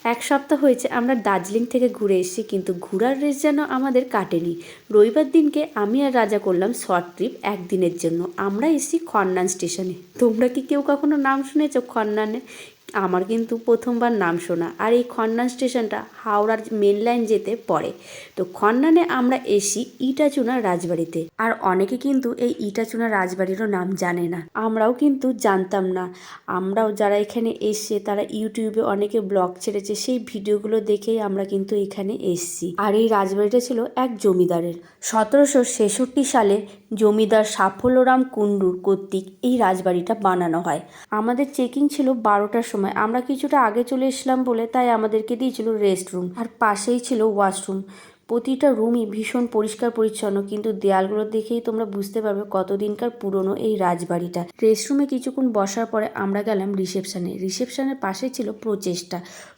এক সপ্তাহ হয়েছে আমরা দার্জিলিং থেকে ঘুরে এসেছি, কিন্তু ঘোরার রেস যেন আমাদের কাটেনি। রবিবার দিনকে আমি আর রাজা করলাম শর্ট ট্রিপ একদিনের জন্য। আমরা এসেছি খন্নান স্টেশনে। তোমরা কি কেউ কখনো নাম শুনেছ খন্নানে? আমার কিন্তু প্রথমবার নাম শোনা। আর এই খন্নান স্টেশনটা হাওড়ার মেন লাইন যেতে পড়ে। তো খন্নানে আমরা এসি ইটাচুনা রাজবাড়িতে। আর অনেকে কিন্তু এই ইটাচুনা রাজবাড়িরও নাম জানে না, আমরাও কিন্তু জানতাম না। আমরাও যারা এখানে এসছে তারা ইউটিউবে অনেকে ব্লগ ছেড়েছে, সেই ভিডিওগুলো দেখেই আমরা কিন্তু এখানে এসছি। আর এই রাজবাড়িটা ছিল এক জমিদারের। 1766 সালে জমিদার সাফল্যরাম কুণ্ডুর কর্তৃক এই রাজবাড়িটা বানানো হয়। আমাদের চেকিং ছিল 12টার সময়। আমরা কিছুটা আগে চলে এসলাম বলে তাই আমাদেরকে দিয়েছিল রেস্ট রুম, আর পাশেই ছিল ওয়াশরুম। প্রতিটা রুমই ভীষণ পরিষ্কার পরিচ্ছন্ন, কিন্তু দেয়ালগুলো দেখেই তোমরা বুঝতে পারবে কতদিনকার পুরনো এই রাজবাড়িটা। রেস্টরুমে কিছুক্ষণ বসার পরে আমরা গেলাম রিসেপশনে। রিসেপশনের পাশে ছিল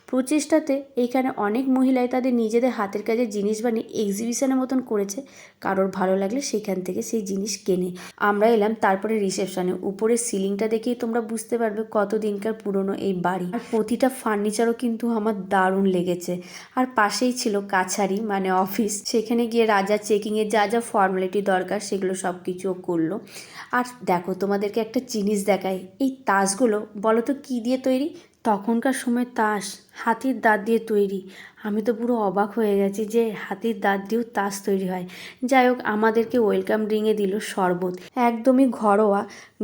প্রচেষ্টাতে এইখানে অনেক মহিলাই তাদের নিজেদের হাতের কাজের জিনিস বানিয়ে এক্সিবিশনের মতন করেছে। কারোর ভালো লাগলে সেখান থেকে সেই জিনিস কেনে। আমরা এলাম তারপরে রিসেপশনে। উপরের সিলিংটা দেখেই তোমরা বুঝতে পারবে কতদিনকার পুরনো এই বাড়ি। আর প্রতিটা ফার্নিচারও কিন্তু আমার দারুণ লেগেছে। আর পাশেই ছিল কাছারি মানে অফিস। সেখানে গিয়ে রাজা চেকিংয়ে যা যা ফর্মালিটি দরকার সেগুলো সব কিছুও করলো। আর দেখো তোমাদেরকে একটা জিনিস দেখাই, এই তাসগুলো বলো তো কী দিয়ে তৈরি? তখনকার সময় তাস হাতির দাঁত দিয়ে তৈরি। আমি তো পুরো অবাক হয়ে গেছি যে হাতির দাঁত দিয়েও তাস তৈরি হয়। যাই হোক, আমাদেরকে ওয়েলকাম ড্রিঙ্কে দিল শরবত, একদমই ঘরোয়া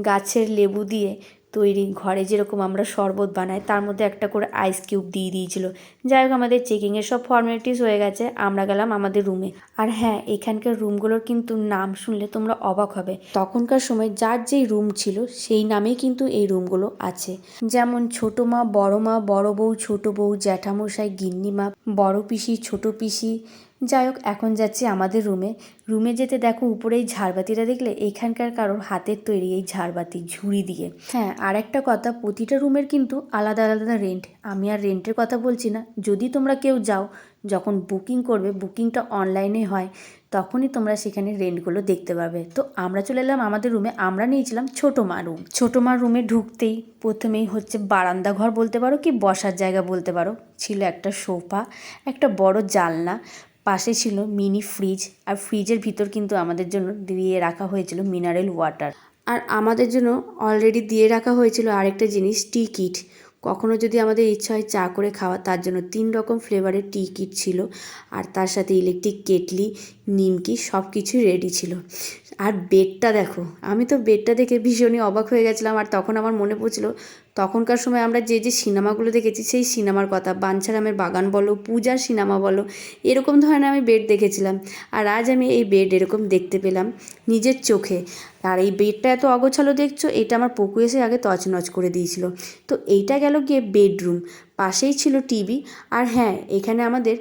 গাছের লেবু দিয়ে তৈরি। ঘরে যেরকম আমরা শরবত বানাই তার মধ্যে একটা করে আইস কিউব দিয়ে দিয়েছিল। যাই হোক, আমাদের চেকিংয়ের সব ফর্মালিটিস হয়ে গেছে, আমরা গেলাম আমাদের রুমে। আর হ্যাঁ, এখানকার রুমগুলোর কিন্তু নাম শুনলে তোমরা অবাক হবে। তখনকার সময় যার যেই রুম ছিল সেই নামেই কিন্তু এই রুমগুলো আছে। যেমন ছোট মা, বড় বউ, ছোট বউ, জ্যাঠামশাই, গিন্নিমা, বড় পিসি, ছোট পিসি। যাই হোক, এখন যাচ্ছি আমাদের রুমে যেতে দেখো উপরে এই ঝাড়বাতিটা দেখলে এইখানকার কারোর হাতের তৈরি এই ঝাড়বাতি ঝুড়ি দিয়ে। হ্যাঁ, আর একটা কথা, প্রতিটা রুমের কিন্তু আলাদা আলাদা রেন্ট। আমি আর রেন্টের কথা বলছি না, যদি তোমরা কেউ যাও যখন বুকিং করবে, বুকিংটা অনলাইনে হয়, তখনই তোমরা সেখানে রেন্টগুলো দেখতে পাবে। তো আমরা চলে এলাম আমাদের রুমে। আমরা নিয়েছিলাম ছোটো মা রুমে ঢুকতেই প্রথমেই হচ্ছে বারান্দা ঘর বলতে পারো কি বসার জায়গা বলতে পারো। ছিল একটা সোফা, একটা বড় জানলা, পাশে ছিল মিনি ফ্রিজ। আর ফ্রিজের ভিতর কিন্তু আমাদের জন্য দিয়ে রাখা হয়েছিল মিনারেল ওয়াটার। আর আমাদের জন্য অলরেডি দিয়ে রাখা হয়েছিল আরেকটা জিনিস, টি কিট। কখনো যদি আমাদের ইচ্ছা হয় চা করে খাওয়া, তার জন্য 3 রকম ফ্লেভারের টি কিট ছিল। আর তার সাথে ইলেকট্রিক কেটলি, নিমকি সব কিছুই রেডি ছিল। আর বেডটা দেখো, আমি তো বেডটা দেখে ভীষণই অবাক হয়ে গেছিলাম। আর তখন আমার মনে পড়ছিল তখনকার সময় আমরা যে যে সিনেমাগুলো দেখেছি সেই সিনেমার কথা। বাঞ্ছারামের বাগান বলো, পূজার সিনেমা বলো, এরকম ধরনের আমি বেড দেখেছিলাম। আর আজ আমি এই বেড এরকম দেখতে পেলাম নিজের চোখে। আর এই বেডটা এত অগোছালো দেখছো, এটা আমার পপু এসে আগে তছনছ করে দিয়েছিল। তো এইটা গেল গিয়ে বেডরুম, পাশেই ছিল টিভি। আর হ্যাঁ, এখানে আমাদের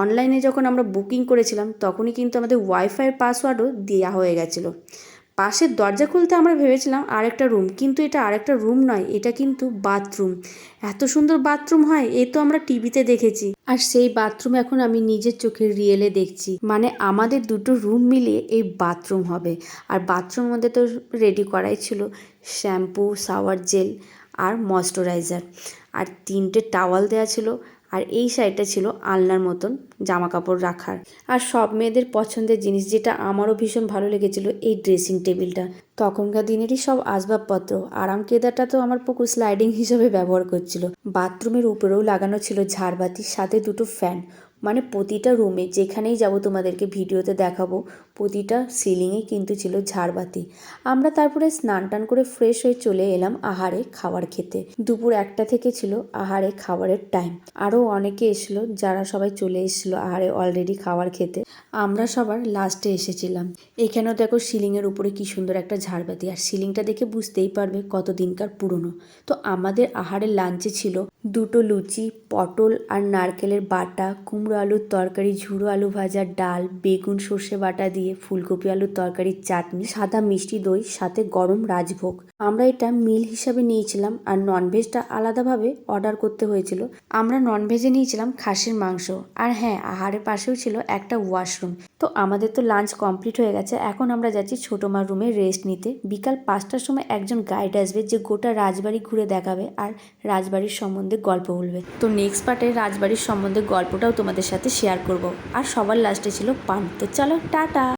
অনলাইনে যখন আমরা বুকিং করেছিলাম তখনই কিন্তু আমাদের ওয়াইফাইয়ের পাসওয়ার্ডও দেওয়া হয়ে গেছিলো। পাশের দরজা খুলতে আমরা ভেবেছিলাম আরেকটা রুম, কিন্তু এটা আরেকটা রুম নয়, এটা কিন্তু বাথরুম। এত সুন্দর বাথরুম হয় এ তো আমরা টিভিতে দেখেছি, আর সেই বাথরুম এখন আমি নিজের চোখে রিয়েলে দেখছি। মানে আমাদের দুটো রুম মিলিয়ে এই বাথরুম হবে। আর বাথরুমের মধ্যে তো রেডি করাই ছিল শ্যাম্পু, শাওয়ার জেল আর ময়শ্চারাইজার। আর 3টে টাওয়াল দেওয়া ছিল। আর এই সাইডটা ছিল আলনার মতন জামা কাপড় রাখার। আর সব মেয়েদের পছন্দের জিনিস, যেটা আমারও ভীষণ ভালো লেগেছিল, এই ড্রেসিং টেবিলটা। তখনকার দিনেরই সব আসবাবপত্র। আরাম কেদারটা তো আমার পুকুর স্লাইডিং হিসেবে ব্যবহার করছিল। বাথরুমের উপরেও লাগানো ছিল ঝাড়বাতি, সাথে 2টো ফ্যান। মানে প্রতিটা রুমে যেখানেই যাব তোমাদেরকে ভিডিওতে দেখাবো, প্রতিটা সিলিংয়ে কিন্তু ছিল ঝাড়বাতি। আমরা তারপরে স্নান টান করে ফ্রেশ হয়ে চলে এলাম আহারে খাবার খেতে। দুপুর 1টা থেকে ছিল আহারে খাবারের টাইম। আরও অনেকে এসলো, যারা সবাই চলে এসেছিলো আহারে অলরেডি খাবার খেতে। আমরা সবার লাস্টে এসেছিলাম। এখানেও দেখো সিলিংয়ের উপরে কি সুন্দর একটা ঝাড়বাতি। আর সিলিংটা দেখে বুঝতেই পারবে কত দিনকার পুরনো। তো আমাদের আহারের লাঞ্চে ছিল 2টো লুচি, পটল আর নারকেলের বাটা, কুমড়ো কুমড়ো আলুর তরকারি, ঝুড়ো আলু ভাজা, ডাল, বেগুন সর্ষে বাটা দিয়ে ফুলকপি আলুর তরকারির চাটনি, সাদা মিষ্টি দই, সাথে গরম রাজভোগ। আমরা এটা মিল হিসাবে নিয়েছিলাম, আর ননভেজটা আলাদাভাবে অর্ডার করতে হয়েছিল। আমরা ননভেজে নিয়েছিলাম খাসির মাংস, আর হ্যাঁ, আহারের পাশেও ছিল একটা ওয়াশরুম। তো আমাদের তো লাঞ্চ কমপ্লিট হয়ে গেছে, এখন আমরা যাচ্ছি ছোটো মার রুমে রেস্ট নিতে। বিকাল 5টার সময় একজন গাইড আসবে, যে গোটা রাজবাড়ি ঘুরে দেখাবে আর রাজবাড়ির সম্বন্ধে গল্প বলবে। তো নেক্সট পার্টে রাজবাড়ির সম্বন্ধে গল্পটাও তোমাদের সাথে শেয়ার করব। আর সবার লাস্টে ছিল পান। তো চলো, টাটা।